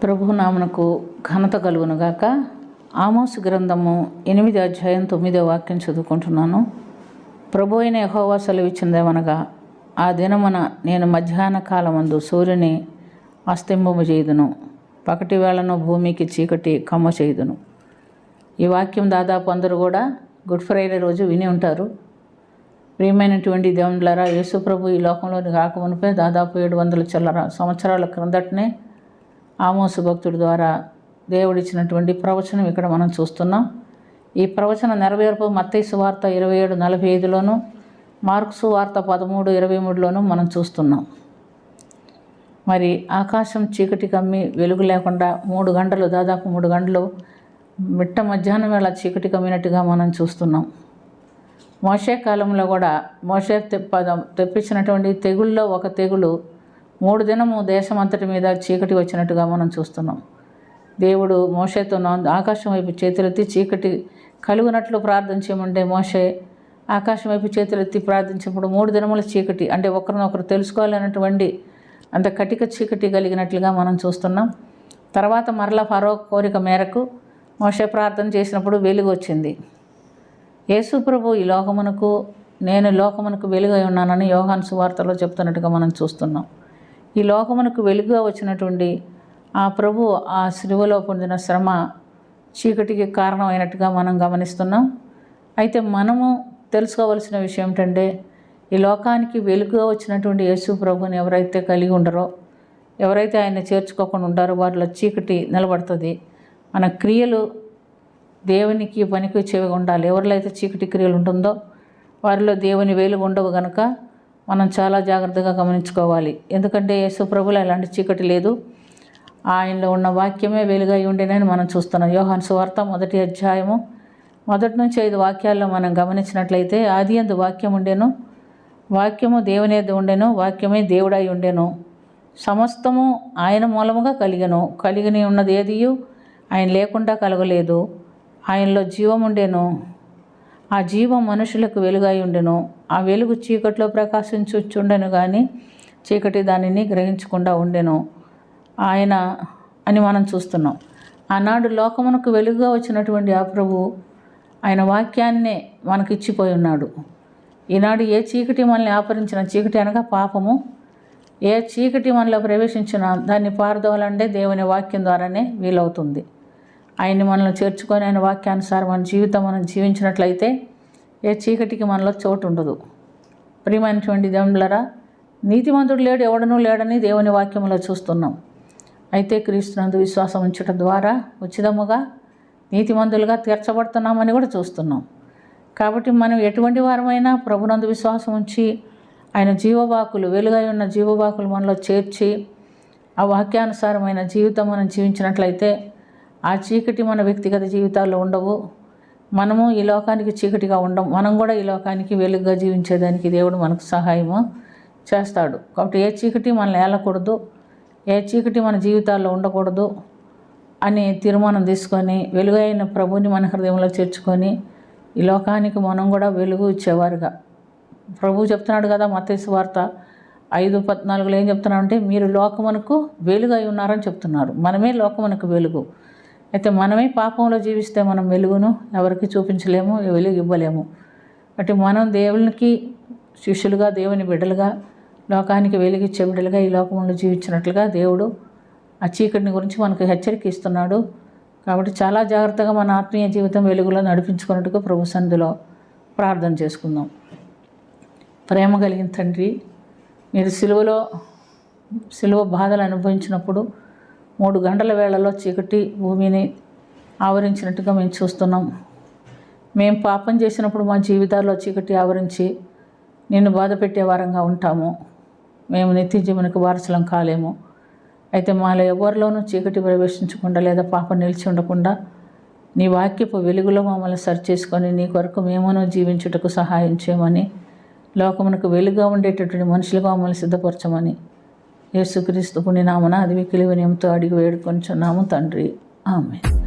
ప్రభు నామనకు ఘనత కలుగునుగాక. ఆమోసు గ్రంథము 8వ అధ్యాయం 9వ వాక్యం చదువుకుంటున్నాను. ప్రభు అయిన యెహోవా సెలవిచ్చినదేమనగా, ఆ దినమున నేను మధ్యాహ్న కాలమందు సూర్యుని అస్తంబము చేయుదును, పగటి వేళను భూమికి చీకటి కమ్మ చేయుదును. ఈ వాక్యం దాదాపు అందరూ కూడా గుడ్ ఫ్రైడే రోజు విని ఉంటారు. ప్రియమైనటువంటి దేవునులారా, యేసు ప్రభు ఈ లోకంలోని రాకమునిపై దాదాపు 700 చిల్లర సంవత్సరాల క్రిందటనే ఆమోసు భక్తుడి ద్వారా దేవుడిచ్చినటువంటి ప్రవచనం ఇక్కడ మనం చూస్తున్నాం. ఈ ప్రవచన నెరవేర్పు మత్తయి సువార్త 27:45లోను, మార్కు సువార్త 13:23లోను మనం చూస్తున్నాం. మరి ఆకాశం చీకటి కమ్మి వెలుగు లేకుండా 3 గంటలు, దాదాపు 3 గంటలు మిట్ట మధ్యాహ్నం వేళ చీకటి కమ్మినట్టుగా మనం చూస్తున్నాం. మోషే కాలంలో కూడా మోషే తెప్పించినటువంటి తెగుళ్ళలో ఒక తెగులు 3 దినము దేశం అంతటి మీద చీకటి వచ్చినట్టుగా మనం చూస్తున్నాం. దేవుడు మోషేతో ఆకాశం వైపు చేతులెత్తి చీకటి కలుగునట్లు ప్రార్థన చేయమంటే మోషే ఆకాశం వైపు చేతులెత్తి ప్రార్థించినప్పుడు 3 దినముల చీకటి, అంటే ఒకరినొకరు తెలుసుకోవాలన్నటువంటి అంత కటిక చీకటి కలిగినట్లుగా మనం చూస్తున్నాం. తర్వాత మరలా ఫరో కోరిక మేరకు మోషే ప్రార్థన చేసినప్పుడు వెలుగు వచ్చింది. యేసు ప్రభు ఈ లోకమునకు, నేను లోకమునకు వెలుగై ఉన్నానని యోహాను సువార్తలో చెప్తున్నట్టుగా మనం చూస్తున్నాం. ఈ లోకమునకు వెలుగుగా వచ్చినటువంటి ఆ ప్రభు ఆ శిలువలో పొందిన శ్రమ చీకటికి కారణమైనట్టుగా మనం గమనిస్తున్నాం. అయితే మనము తెలుసుకోవలసిన విషయం ఏంటంటే, ఈ లోకానికి వెలుగుగా వచ్చినటువంటి యేసు ప్రభుని ఎవరైతే కలిగి ఉండరో, ఎవరైతే ఆయన చేర్చుకోకుండా ఉంటారో వారిలో చీకటి నిలబడుతుంది. మన క్రియలు దేవునికి పనికి వచ్చేవి ఉండాలి. ఎవరిలో అయితే చీకటి క్రియలు ఉంటుందో వారిలో దేవుని వెలుగు ఉండవు కనుక మనం చాలా జాగ్రత్తగా గమనించుకోవాలి. ఎందుకంటే యేసు ప్రభులో ఎలాంటి చీకటి లేదు, ఆయనలో ఉన్న వాక్యమే వెలుగై ఉండేనని మనం చూస్తున్నాం. యోహాను సువార్త 1వ అధ్యాయము 1 నుంచి 5 వాక్యాల్లో మనం గమనించినట్లయితే, ఆది యందు వాక్యం ఉండెను, వాక్యము దేవుని యొద్ద ఉండెను, వాక్యమే దేవుడై ఉండెను, సమస్తము ఆయన మూలముగా కలిగెను, కలిగిని ఉన్నది ఏదియు ఆయన లేకుండా కలగలేదు, ఆయనలో జీవం ఉండెను, ఆ జీవం మనుషులకు వెలుగై ఉండెను, ఆ వెలుగు చీకట్లో ప్రకాశించుచుండెను కానీ చీకటి దానిని గ్రహించకుండా ఉండెను ఆయన అని మనం చూస్తున్నాం. ఆనాడు లోకమునకు వెలుగుగా వచ్చినటువంటి ఆ ప్రభు ఆయన వాక్యాన్నే మనకు ఇచ్చిపోయి ఉన్నాడు. ఈనాడు ఏ చీకటి మనల్ని ఆపరించిన, చీకటి అనగా పాపము, ఏ చీకటి మనలో ప్రవేశించినా దాన్ని పారదోలంటే దేవుని వాక్యం ద్వారానే వీలవుతుంది. ఆయన్ని మనల్ని చేర్చుకొని ఆయన వాక్యానుసారం మన జీవితం మనం జీవించినట్లయితే ఏ చీకటికి మనలో చోటు ఉండదు. ప్రియమైనటువంటి దేవునులారా, నీతిమంతుడు లేడు, ఎవడనూ లేడని దేవుని వాక్యంలో చూస్తున్నాం. అయితే క్రీస్తునందు విశ్వాసం ఉంచడం ద్వారా ఉచితముగా నీతిమంతులుగా తీర్చబడుతున్నామని కూడా చూస్తున్నాం. కాబట్టి మనం ఎటువంటి వారమైనా ప్రభునందు విశ్వాసం ఉంచి ఆయన జీవవాకులు, వెలుగై ఉన్న జీవవాకులు మనలో చేర్చి ఆ వాక్యానుసారమైన జీవితం మనం జీవించినట్లయితే ఆ చీకటి మన వ్యక్తిగత జీవితాల్లో ఉండవు. మనము ఈ లోకానికి చీకటిగా ఉండం, మనం కూడా ఈ లోకానికి వెలుగుగా జీవించేదానికి దేవుడు మనకు సహాయము చేస్తాడు. కాబట్టి ఏ చీకటి మనల్ని ఏలకూడదు, ఏ చీకటి మన జీవితాల్లో ఉండకూడదు అని తీర్మానం తీసుకొని వెలుగైన ప్రభుని మన హృదయంలో చేర్చుకొని ఈ లోకానికి మనం కూడా వెలుగు ఇచ్చేవారుగా ప్రభు చెప్తున్నాడు కదా. మత్తయి సువార్త 5:14 ఏం చెప్తున్నాడంటే, మీరు లోకమునకు వెలుగై ఉన్నారని చెప్తున్నారు. మనమే లోకమునకు వెలుగు. అయితే మనమే పాపంలో జీవిస్తే మనం వెలుగును ఎవరికి చూపించలేము, వెలుగు ఇవ్వలేము. అంటే మనం దేవునికి శిష్యులుగా, దేవుని బిడ్డలుగా, లోకానికి వెలుగిచ్చే బిడ్డలుగా ఈ లోకంలో జీవించినట్లుగా దేవుడు ఆ చీకటిని గురించి మనకు హెచ్చరిక ఇస్తున్నాడు. కాబట్టి చాలా జాగ్రత్తగా మన ఆత్మీయ జీవితం వెలుగులో నడిపించుకున్నట్టుగా ప్రభు సన్నిధిలో ప్రార్థన చేసుకుందాం. ప్రేమ కలిగిన తండ్రి, మీరు సిలువ బాధలు అనుభవించినప్పుడు 3 గంటల వేళలో చీకటి భూమిని ఆవరించినట్టుగా మేము చూస్తున్నాం. మేము పాపం చేసినప్పుడు మా జీవితాల్లో చీకటి ఆవరించి నిన్ను బాధ పెట్టే వారంగా ఉంటాము. మేము నిత్య జీవనకు వారసులం కాలేము. అయితే మాలో ఎవరిలోనూ చీకటి ప్రవేశించకుండా లేదా పాపం నిలిచి ఉండకుండా నీ వాక్యపు వెలుగులో మమ్మల్ని సరిచేసుకొని నీ కొరకు మేమును జీవించుటకు సహాయం చేయమని, లోకమునకు వెలుగుగా ఉండేటటువంటి మనుషులుగా మమ్మల్ని సిద్ధపరచమని యేసుక్రీస్తు పుణ్యనామమున అది మిక్కిలి వినయంతో అడిగి వేడుకొనుచున్నాము తండ్రి. ఆమేన్.